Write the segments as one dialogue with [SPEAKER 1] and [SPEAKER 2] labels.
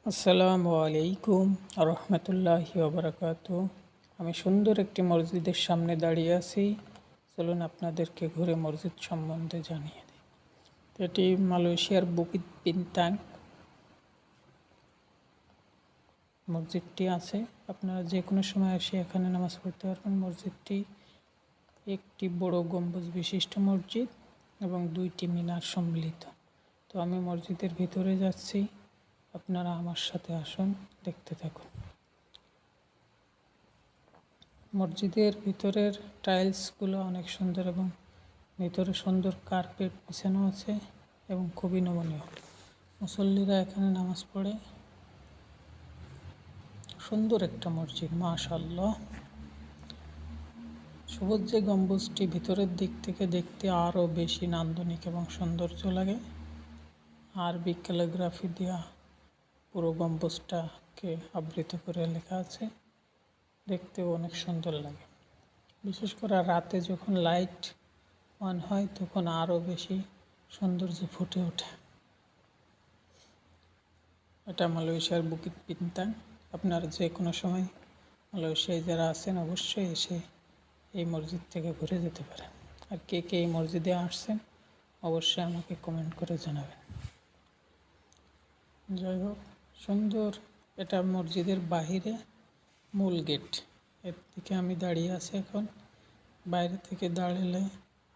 [SPEAKER 1] আসসালামু আলাইকুম রহমতুল্লাহি ওবরাকাতু। আমি সুন্দর একটি মসজিদের সামনে দাঁড়িয়ে আছি। চলুন আপনাদেরকে ঘুরে মসজিদ সম্বন্ধে জানিয়ে দিই। এটি মালয়েশিয়ার বুকিত বিন্তাং মসজিদটি আছে। আপনারা যে কোনো সময় এসে এখানে নামাজ পড়তে পারবেন। মসজিদটি একটি বড় গম্বুজ বিশিষ্ট মসজিদ এবং দুইটি মিনার সম্মিলিত। তো আমি মসজিদের ভিতরে যাচ্ছি, আপনারা আমার সাথে আসুন, দেখতে থাকুন। মসজিদের ভিতরের টাইলসগুলো অনেক সুন্দর এবং ভিতরে সুন্দর কার্পেট বিছানো আছে এবং খুবই নমনীয়। মুসল্লিরা এখানে নামাজ পড়ে। সুন্দর একটা মসজিদ, মাশাআল্লাহ। সবুজ যে গম্বুজটি ভিতরের দিক থেকে দেখতে আরও বেশি নান্দনিক এবং সৌন্দর্য লাগে। আরবি ক্যালিগ্রাফি দেওয়া পুরো গম্বুজটাকে আবৃত করে লেখা আছে, দেখতেও অনেক সুন্দর লাগে। বিশেষ করে রাতে যখন লাইট অন হয় তখন আরও বেশি সৌন্দর্য ফুটে ওঠে। এটা মালয়েশিয়ার বুকিত বিন্তাং। আপনারা যে কোনো সময় মালয়েশিয়ায় যারা আছেন অবশ্যই এসে এই মসজিদ থেকে ঘুরে যেতে পারেন। আর কে কে এই মসজিদে আসছেন অবশ্যই আমাকে কমেন্ট করে জানাবেন। যাই হোক, সুন্দর। এটা মসজিদের বাহিরে মূল গেট, এর দিকে আমি দাঁড়িয়ে আছি এখন। বাইরে থেকে দাঁড়ালে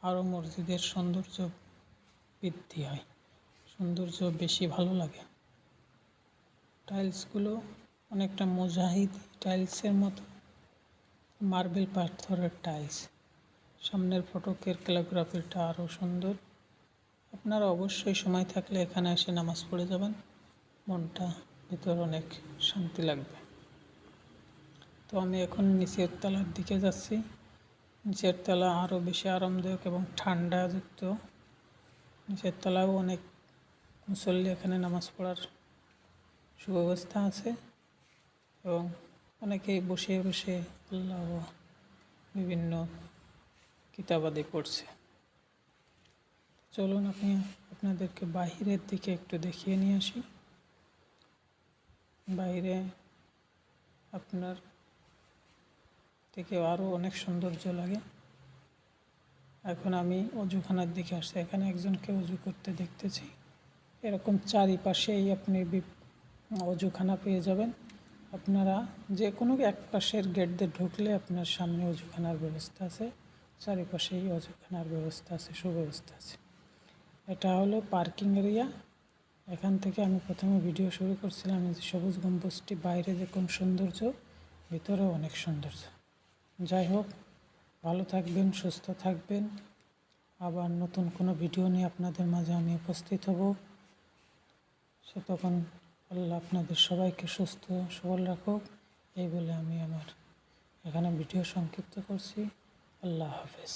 [SPEAKER 1] আরও মসজিদের সৌন্দর্য বৃদ্ধি হয়, সৌন্দর্য বেশি ভালো লাগে। টাইলসগুলো অনেকটা মুজাহিদ টাইলসের মতো, মার্বেল পাথরের টাইলস। সামনের ফটকের ক্যালিগ্রাফিটা আরও সুন্দর। আপনারা অবশ্যই সময় থাকলে এখানে এসে নামাজ পড়ে যাবেন, মনটা ভিতর অনেক শান্তি লাগবে। তো আমি এখন নিচের তলার দিকে যাচ্ছি। নিচের তলা আরও বেশি আরামদায়ক এবং ঠান্ডাযুক্ত। নিচের তলাও অনেক মুসল্লি এখানে নামাজ পড়ার সুব্যবস্থা আছে এবং অনেকেই বসে বসে আল্লাহ বিভিন্ন কিতাবাদি পড়ছে। চলুন আপনাদেরকে বাহিরের দিকে একটু দেখিয়ে নিয়ে আসি। বাইরে আপনার থেকে আরও অনেক সৌন্দর্য লাগে। এখন আমি অজুখানার দিকে আসছি। এখানে একজনকে অজু করতে দেখতেছি। এরকম চারিপাশেই আপনি অজুখানা পেয়ে যাবেন। আপনারা যে কোনো এক পাশের গেট দিয়ে ঢুকলে আপনার সামনে অজুখানার ব্যবস্থা আছে, চারিপাশেই অজুখানার ব্যবস্থা আছে, সুব্যবস্থা আছে। এটা হলো পার্কিং এরিয়া। এখান থেকে আমি প্রথমে ভিডিও শুরু করছিলাম। এই যে সবুজ গম্বুজটি, বাইরে যে কোন সৌন্দর্য, ভিতরেও অনেক সৌন্দর্য। যাই হোক, ভালো থাকবেন, সুস্থ থাকবেন। আবার নতুন কোনো ভিডিও নিয়ে আপনাদের মাঝে আমি উপস্থিত হব। সে তখন আল্লাহ আপনাদের সবাইকে সুস্থ সবল রাখুক, এই বলে আমি আমার এখানে ভিডিও সংক্ষিপ্ত করছি। আল্লাহ হাফেজ।